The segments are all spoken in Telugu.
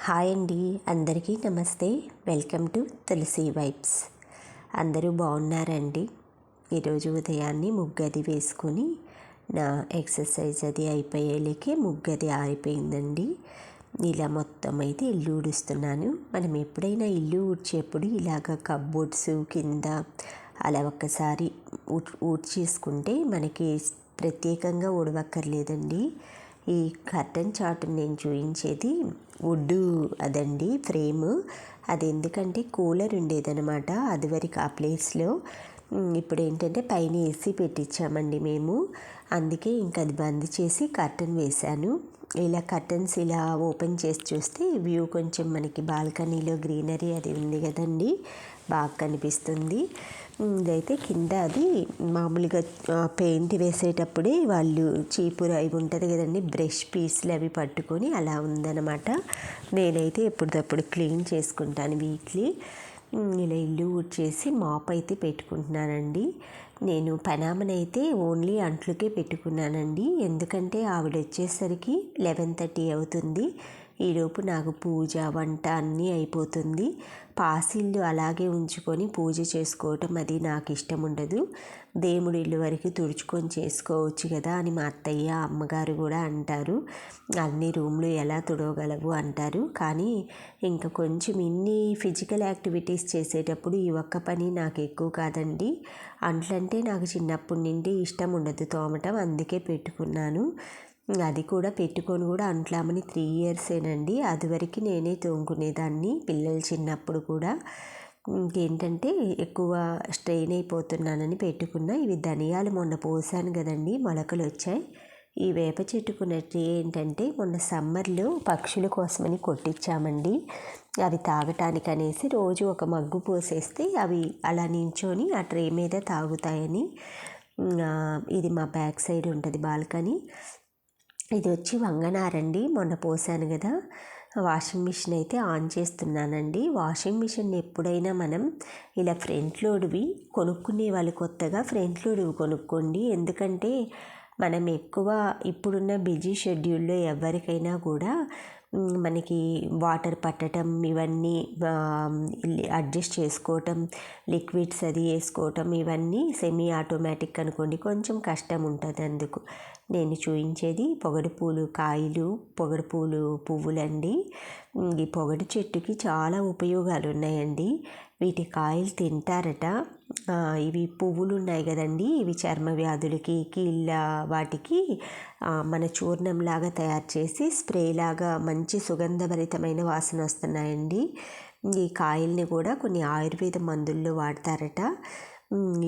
హాయ్ అండి, అందరికీ నమస్తే. Welcome to Tulasi vibes. అందరూ బాగున్నారండి. ఈరోజు ఉదయాన్నే ముగ్గది వేసుకొని నా ఎక్సర్సైజ్ అది అయిపోయేలేకే ముగ్గది ఆరిపోయిందండి. ఇలా మొత్తం అయితే ఇల్లు ఊడుస్తున్నాను. మనం ఎప్పుడైనా ఇల్లు ఊడ్చేప్పుడు ఇలాగ కబ్బోర్డ్స్ కింద అలా ఒక్కసారి ఊడ్చేసుకుంటే మనకి ప్రత్యేకంగా ఊడవక్కర్లేదండి. ఈ కర్టన్ చాటును నేను చూపించేది వుడ్ అదండి, ఫ్రేమ్. అది ఎందుకంటే కూలర్ ఉండేదనమాట అదివరకు ఆ ప్లేస్లో. ఇప్పుడు ఏంటంటే పైన ఏసీ పెట్టించామండి మేము. అందుకే ఇంక అది బంద్ చేసి కర్టన్ వేశాను. ఇలా కర్టన్స్ ఇలా ఓపెన్ చేసి చూస్తే వ్యూ కొంచెం మనకి బాల్కనీలో గ్రీనరీ అది ఉంది కదండి, బాగా కనిపిస్తుంది. ఇదైతే కింద అది మామూలుగా పెయింట్ వేసేటప్పుడే వాళ్ళు చీపురు అవి ఉంటుంది కదండి, బ్రష్ పీస్లు అవి పట్టుకొని అలా ఉందన్నమాట. నేనైతే ఎప్పటికప్పుడు క్లీన్ చేసుకుంటాను వీక్లీ. ఇలా ఇల్లు ఊడ్చేసి మాప్ అయితే పెట్టుకుంటున్నానండి. నేను పనామనైతే ఓన్లీ అంట్లకే పెట్టుకున్నానండి, ఎందుకంటే ఆవిడ వచ్చేసరికి 11:30 అవుతుంది. ఈలోపు నాకు పూజ వంట అన్నీ అయిపోతుంది. పాసిళ్ళు అలాగే ఉంచుకొని పూజ చేసుకోవటం అది నాకు ఇష్టం ఉండదు. దేవుడి ఇల్లు వరకు తుడుచుకొని చేసుకోవచ్చు కదా అని మా అత్తయ్య అమ్మగారు కూడా అంటారు. అన్ని రూమ్లు ఎలా తుడవగలవు అంటారు. కానీ ఇంకా కొంచెం ఇన్ని ఫిజికల్ యాక్టివిటీస్ చేసేటప్పుడు ఈ ఒక్క పని నాకు ఎక్కువ కాదండి. అంట్లంటే నాకు చిన్నప్పటి నుండి ఇష్టం ఉండదు తోమటం, అందుకే పెట్టుకున్నాను. అది కూడా పెట్టుకొని కూడా అంట్లామని 3 ఇయర్సేనండి. అదివరకు నేనే తోముకునేదాన్ని పిల్లలు చిన్నప్పుడు కూడా. ఇంకేంటంటే ఎక్కువ స్ట్రెయిన్ అయిపోతున్నానని పెట్టుకున్నా. ఇవి ధనియాలు మొన్న పోసాను కదండి, మొలకలు వచ్చాయి. ఈ వేప చెట్టుకున్నట్టు ఏంటంటే మొన్న సమ్మర్లో పక్షుల కోసమని కొట్టించామండి. అవి తాగటానికి అనేసి రోజు ఒక మగ్గు పోసేస్తే అవి అలా నించొని ఆ ట్రే మీద తాగుతాయని. ఇది మా బ్యాక్ సైడ్ ఉంటుంది బాల్కనీ. ఇది వచ్చి వంగనారండి, మొన్న పోసాను కదా. వాషింగ్ మిషన్ అయితే ఆన్ చేస్తున్నానండి. వాషింగ్ మిషన్ ఎప్పుడైనా మనం ఇలా ఫ్రంట్ లోడ్వి కొనుక్కునే వాళ్ళు కొత్తగా ఫ్రంట్ లోడ్వి కొనుక్కోండి. ఎందుకంటే మనం ఎక్కువ ఇప్పుడున్న బిజీ షెడ్యూల్లో ఎవరికైనా కూడా మనకి వాటర్ పట్టడం ఇవన్నీ అడ్జస్ట్ చేసుకోవటం, లిక్విడ్స్ అది వేసుకోవటం ఇవన్నీ సెమీ ఆటోమేటిక్ అనుకోండి, కొంచెం కష్టం ఉంటుంది. అందుకు నేను చూపించేది పొగడు పూలు కాయలు, పొగడు పూలు పువ్వులండి. ఈ పొగడు చెట్టుకి చాలా ఉపయోగాలు ఉన్నాయండి. వీటి కాయలు తింటారట. ఇవి పువ్వులు ఉన్నాయి కదండి, ఇవి చర్మ వ్యాధులకి కీళ్ళ వాటికి మన చూర్ణంలాగా తయారు చేసి స్ప్రేలాగా మంచి సుగంధభరితమైన వాసన వస్తున్నాయండి. ఈ కాయల్ని కూడా కొన్ని ఆయుర్వేద మందుల్లో వాడతారట.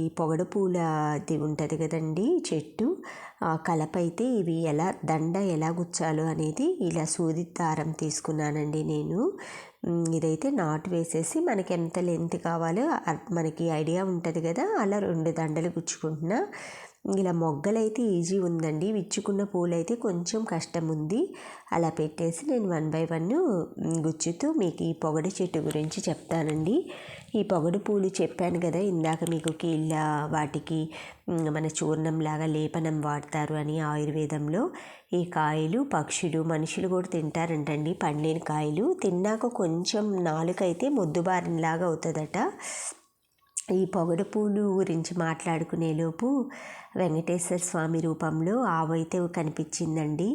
ఈ పొగడ పూలది ఉంటుంది కదండి చెట్టు, కలప అయితే ఇవి దండ ఎలా గుచ్చాలో అనేది ఇలా సూది దారం తీసుకున్నానండి నేను. ఇదైతే నాటు వేసేసి మనకి ఎంత లెంత్ కావాలో మనకి ఐడియా ఉంటుంది కదా, అలా 2 దండలు గుచ్చుకుంటున్నా. ఇలా మొగ్గలైతే ఈజీ ఉందండి, విచ్చుకున్న పూలైతే కొంచెం కష్టం ఉంది. అలా పెట్టేసి నేను 1 by 1 గుచ్చుతూ మీకు ఈ పొగడు చెట్టు గురించి చెప్తానండి. ఈ పొగడు పూలు చెప్పాను కదా ఇందాక మీకు, కీళ్ళ వాటికి మన చూర్ణంలాగా లేపనం వాడతారు అని ఆయుర్వేదంలో. ఈ కాయలు పక్షులు మనుషులు కూడా తింటారంటండి, పండిన కాయలు. తిన్నాక కొంచెం నాలుకైతే మొద్దుబారినలాగా అవుతుందట. ఈ పొగడు పూలు గురించి మాట్లాడుకునేలోపు వెంకటేశ్వర స్వామి రూపంలో ఆవైతే కనిపించిందండి.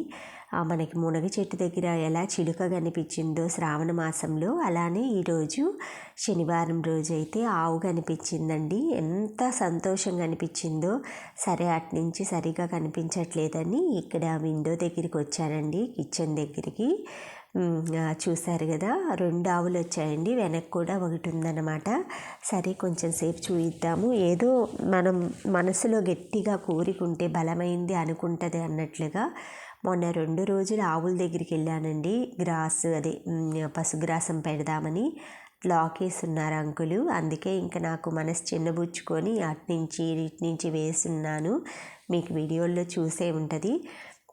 మనకి మునగ చెట్టు దగ్గర ఎలా చిలుక కనిపించిందో శ్రావణ మాసంలో, అలానే ఈరోజు శనివారం రోజు అయితే ఆవు కనిపించిందండి. ఎంత సంతోషంగా అనిపించిందో. సరే అట్నుంచి సరిగా కనిపించట్లేదని ఇక్కడ విండో దగ్గరికి వచ్చానండి, కిచెన్ దగ్గరికి. చూశారు కదా, 2 ఆవులు వచ్చాయండి, వెనక్కి కూడా ఒకటి ఉందన్నమాట. సరే కొంచెం సేపు చూయిద్దాము, ఏదో మనం మనసులో గట్టిగా కోరికుంటే బలమైంది అనుకుంటుంది అన్నట్లుగా మొన్న 2 రోజులు ఆవుల దగ్గరికి వెళ్ళానండి. పశుగ్రాసం పెడదామని లాక్ వేస్తున్నారు అంకులు. అందుకే ఇంకా నాకు మనసు చిన్నబుచ్చుకొని ఇటు నుంచి వేస్తున్నాను. మీకు వీడియోల్లో చూసే ఉంటుంది.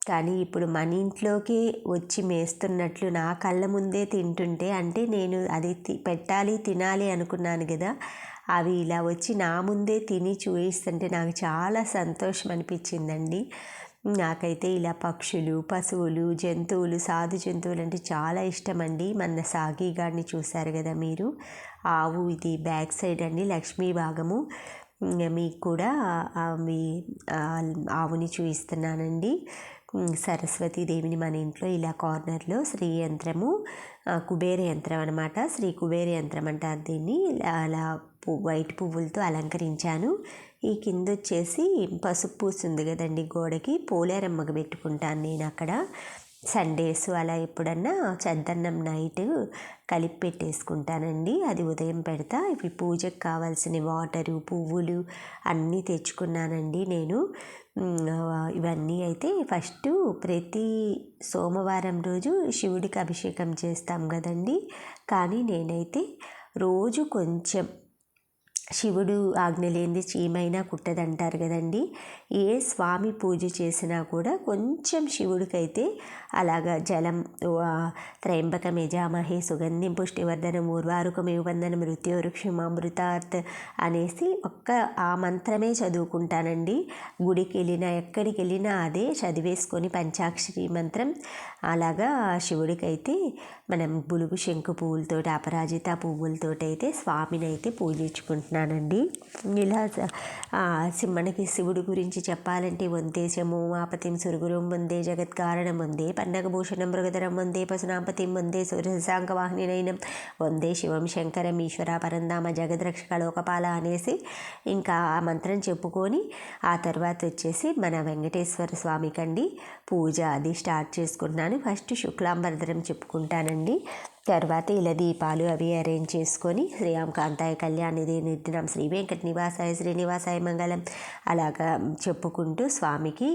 కానీ ఇప్పుడు మన ఇంట్లోకి వచ్చి మేస్తున్నట్లు నా కళ్ళ ముందే తింటుంటే, అంటే నేను అది పెట్టాలి తినాలి అనుకున్నాను కదా, అవి ఇలా వచ్చి నా ముందే తిని చూయిస్తుంటే నాకు చాలా సంతోషం అనిపించిందండి. నాకైతే ఇలా పక్షులు, పశువులు, జంతువులు, సాధు జంతువులు అంటే చాలా ఇష్టం అండి. మన సాగి గాడిని చూశారు కదా మీరు, ఆవు ఇది బ్యాక్ సైడ్ అండి, లక్ష్మీ భాగము. మీకు కూడా ఆవుని చూపిస్తున్నానండి. సరస్వతీదేవిని మన ఇంట్లో ఇలా కార్నర్లో శ్రీ యంత్రము, కుబేర యంత్రం అనమాట. శ్రీ కుబేర యంత్రం అంటారు దీన్ని. అలా వైట్ పువ్వులతో అలంకరించాను. ఈ కింద వచ్చేసి పసుపు పూస్తుంది కదండి గోడకి, పోలేరమ్మకు పెట్టుకుంటాను నేను అక్కడ. సండేస్ అలా ఎప్పుడన్నా చద్దన్నం నైట్ కలిపి పెట్టేసుకుంటానండి, అది ఉదయం పెడతా. ఇవి పూజకు కావాల్సిన వాటరు, పువ్వులు అన్నీ తెచ్చుకున్నానండి నేను. ఇవన్నీ అయితే ఫస్ట్ ప్రతి సోమవారం రోజు శివుడికి అభిషేకం చేస్తాం కదండి, కానీ నేనైతే రోజు కొంచెం, శివుడు ఆజ్ఞ లేనిది చీమైనా కుట్టదంటారు కదండి. ఏ స్వామి పూజ చేసినా కూడా కొంచెం శివుడికైతే అలాగా జలం, త్రయంబకం యజామహే సుగంధిం పుష్టివర్ధనం ఉర్వారుకమేవ వందనం మృత్యోరుక్షమామృతాత్ అనేసి ఆ మంత్రమే చదువుకుంటానండి. గుడికి వెళ్ళినా ఎక్కడికి వెళ్ళినా అదే చదివేసుకొని పంచాక్షరి మంత్రం. అలాగా శివుడికైతే మనం బులుగు శంకు పువ్వులతోటి, అపరాజిత పువ్వులతోటి అయితే స్వామిని అయితే పూజించుకుంటున్నానండి. ఇలా మనకి శివుడి గురించి చెప్పాలంటే వందేశము ఆపతిం సురుగురం వందే జగత్కారణం వందే పన్నగభూషణం మృగధరం వందే పశునాంపతిం వందే సూర్యశాంకవాహినినైనం వందే శివం శంకరం ఈశ్వర పరంధామ జగద్రక్షక లోకపాల అనేసి ఇంకా ఆ మంత్రం చెప్పుకొని ఆ తర్వాత వచ్చేసి మన వెంకటేశ్వర స్వామికండి పూజ అది స్టార్ట్ చేసుకుంటున్నాను. ఫస్ట్ శుక్లాంబరధరం చెప్పుకుంటానండి. తర్వాత ఇలా దీపాలు అవి అరేంజ్ చేసుకొని శ్రీరామ కాంతాయ కళ్యాణిదే నిర్దినం శ్రీ వెంకట నివాసాయ శ్రీనివాసాయ మంగళం అలాగా చెప్పుకుంటూ స్వామికి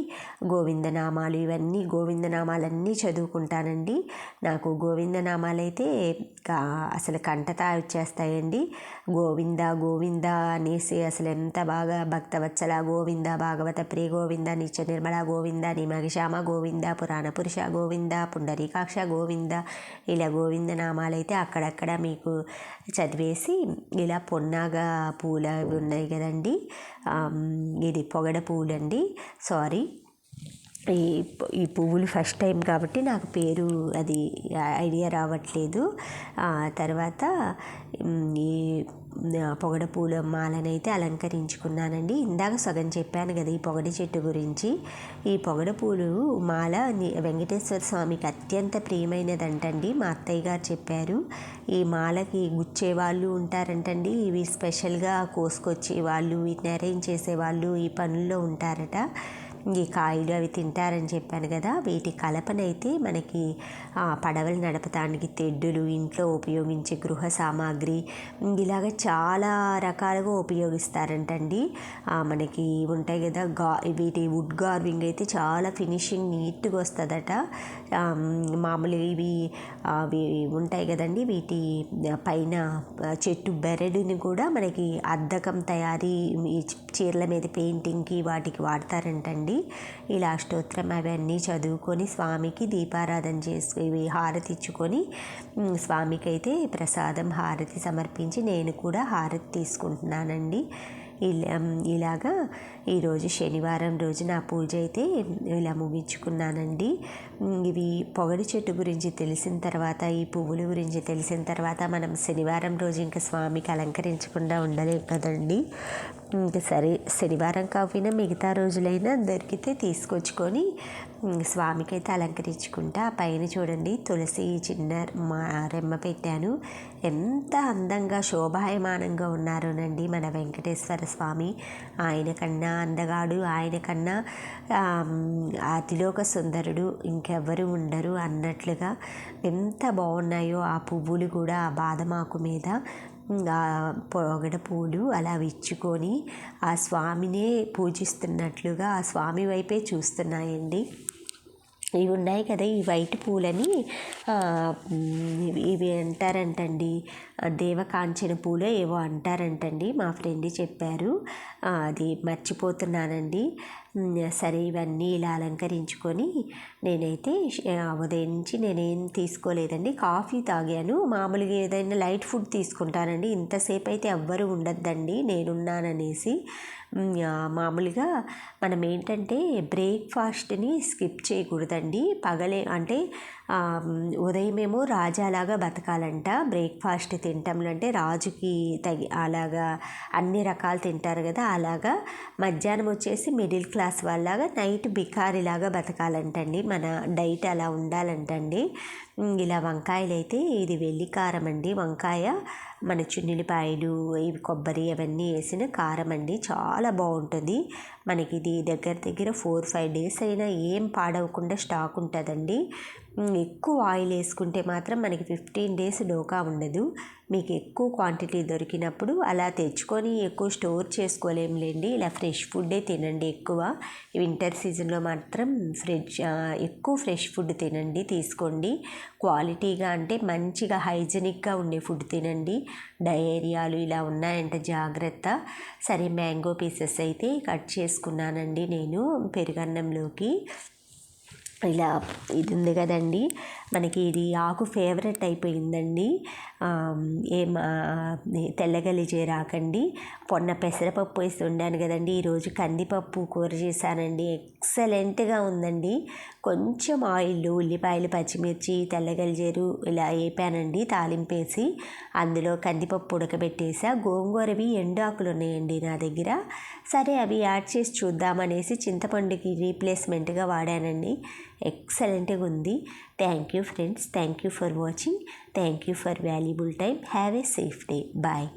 గోవిందనామాలు, ఇవన్నీ గోవిందనామాలన్నీ చదువుకుంటానండి. నాకు గోవిందనామాలు అయితే అసలు కంటతా వచ్చేస్తాయండి. గోవింద గోవింద అనేసి అసలు ఎంత బాగా, భక్తవత్సల గోవింద, భాగవత ప్రియ గోవింద, నిత్య నిర్మల గోవింద, నిమగశ్యామ గోవింద, పురాణ పురుష గోవింద, పుండరీకాక్ష గోవింద, ఇలా గోవింద నామాలైతే అక్కడక్కడ మీకు చదివేసి, ఇలా పొన్నాగా పూలు అవి ఉన్నాయి కదండి, ఇది పొగడ పూలండి, సారీ ఈ పువ్వులు ఫస్ట్ టైం కాబట్టి నాకు పేరు అది ఐడియా రావట్లేదు. తర్వాత ఈ పొగడ పూల మాలనైతే అలంకరించుకున్నానండి. ఇందాక సగం చెప్పాను కదా ఈ పొగడ చెట్టు గురించి. ఈ పొగడ పూలు మాల వెంకటేశ్వర స్వామికి అత్యంత ప్రియమైనదంటండి, మా అత్తయ్య గారు చెప్పారు. ఈ మాలకి గుచ్చేవాళ్ళు ఉంటారంటండి, ఇవి స్పెషల్గా కోసుకొచ్చే వాళ్ళు, వీటిని అరేంజ్ చేసేవాళ్ళు ఈ పనుల్లో ఉంటారట. ఈ కాయలు అవి తింటారని చెప్పాను కదా, వీటి కలపనైతే మనకి పడవలు నడపడానికి తెడ్డులు, ఇంట్లో ఉపయోగించే గృహ సామాగ్రి, ఇలాగ చాలా రకాలుగా ఉపయోగిస్తారంటండి. మనకి ఉంటాయి కదా వీటి వుడ్ గార్వింగ్ అయితే చాలా ఫినిషింగ్ నీట్గా వస్తుందట. మామూలుగా ఇవి ఉంటాయి కదండి, వీటి పైన చెట్టు బెరడుని కూడా మనకి అద్దకం తయారీ, చీరల మీద పెయింటింగ్కి వాటికి వాడతారంటండి. ఇలా అష్టోత్తరం అవన్నీ చదువుకొని స్వామికి దీపారాధన చేసి హారతి ఇచ్చుకొని స్వామికి అయితే ప్రసాదం హారతి సమర్పించి నేను కూడా హారతి తీసుకుంటున్నానండి. ఇలాగా ఈరోజు శనివారం రోజు నా పూజ అయితే ఇలా ముగించుకున్నానండి. ఇవి పొగడి చెట్టు గురించి తెలిసిన తర్వాత, ఈ పువ్వుల గురించి తెలిసిన తర్వాత మనం శనివారం రోజు ఇంకా స్వామికి అలంకరించకుండా ఉండలేం కదండి. ఇంకా సరే, శనివారం కాకపోయినా మిగతా రోజులైనా దొరికితే తీసుకొచ్చుకొని స్వామికి అయితే అలంకరించుకుంటా. పైన చూడండి తులసి చిన్న రెమ్మ పెట్టాను. ఎంత అందంగా శోభాయమానంగా ఉన్నారోనండి మన వెంకటేశ్వర స్వామి. ఆయన కన్నా అందగాడు, ఆయన కన్నా అతిలోక సుందరుడు ఇంకెవ్వరు ఉండరు అన్నట్లుగా ఎంత బాగున్నాయో ఆ పువ్వులు కూడా. ఆ బాదమాకు మీద పొగడ పూలు అలా విచ్చుకొని ఆ స్వామినే పూజిస్తున్నట్లుగా ఆ స్వామి వైపే చూస్తున్నాయండి. ఇవి ఉన్నాయి కదా ఈ వైట్ పూలని, ఇవి అంటారంటండి, దేవకాంచన పూలు ఏవో అంటారంటండి, మా ఫ్రెండ్ చెప్పారు. అది మర్చిపోతున్నానండి. సరే ఇవన్నీ ఇలా అలంకరించుకొని నేనైతే ఉదయం నుంచి నేనేం తీసుకోలేదండి. కాఫీ తాగాను. మామూలుగా ఏదైనా లైట్ ఫుడ్ తీసుకుంటానండి. ఇంతసేపు అయితే ఎవ్వరూ ఉండొద్దండి నేనున్నాననేసి. మామూలుగా మనం ఏంటంటే బ్రేక్ఫాస్ట్ని స్కిప్ చేయకూడదండి. పగలే అంటే ఉదయమేమో రాజాలాగా బతకాలంట. బ్రేక్ఫాస్ట్ తింటాంలో అంటే రాజుకి అలాగా అన్ని రకాలు తింటారు కదా, అలాగా మధ్యాహ్నం వచ్చేసి మిడిల్ క్లాస్ వాళ్ళలాగా, నైట్ బికారిలాగా బతకాలంటండి. మన డైట్ అలా ఉండాలంటండి. ఇలా వంకాయలు అయితే ఇది వెల్లికారం అండి. వంకాయ మన చున్నిలిపాయలు ఇవి కొబ్బరి అవన్నీ వేసిన కారం అండి. చాలా బాగుంటుంది. మనకి ఇది దగ్గర దగ్గర 4-5 డేస్ అయినా ఏం పాడవకుండా స్టాక్ ఉంటుందండి. ఎక్కువ ఆయిల్ వేసుకుంటే మాత్రం మనకి 15 డేస్ డోకా ఉండదు. మీకు ఎక్కువ క్వాంటిటీ దొరికినప్పుడు అలా తెచ్చుకొని ఎక్కువ స్టోర్ చేసుకోలేంలేండి. ఇలా ఫ్రెష్ ఫుడ్డే తినండి ఎక్కువ. వింటర్ సీజన్లో మాత్రం ఎక్కువ ఫ్రెష్ ఫుడ్ తినండి, తీసుకోండి. క్వాలిటీగా అంటే మంచిగా హైజెనిక్గా ఉండే ఫుడ్ తినండి. డయేరియాలు ఇలా ఉన్నాయంటే జాగ్రత్త. సరే మ్యాంగో పీసెస్ అయితే కట్ చేసుకున్నానండి నేను పెరుగన్నంలోకి. ఇలా ఇది ఉంది కదండి, మనకి ఇది ఆకు ఫేవరెట్ అయిపోయిందండి. తెల్లగలి రాకండి. పొన్న పెసరపప్పు వేసి వండాను కదండి. ఈరోజు కందిపప్పు కూర చేశానండి. ఎక్సలెంట్గా ఉందండి. కొంచెం ఆయిల్, ఉల్లిపాయలు, పచ్చిమిర్చి, తెల్లగలిజేరు ఇలా వేపానండి తాలింపేసి. అందులో కందిపప్పు ఉడకబెట్టేసా. గోంగూరవి ఎండాకులు ఉన్నాయండి నా దగ్గర. సరే అవి యాడ్ చేసి చూద్దామనేసి చింతపండుకి రీప్లేస్మెంట్గా వాడానండి. ఎక్సలెంట్గా ఉంది. Thank you friends. Thank you for watching. Thank you for valuable time. Have a safe day. Bye.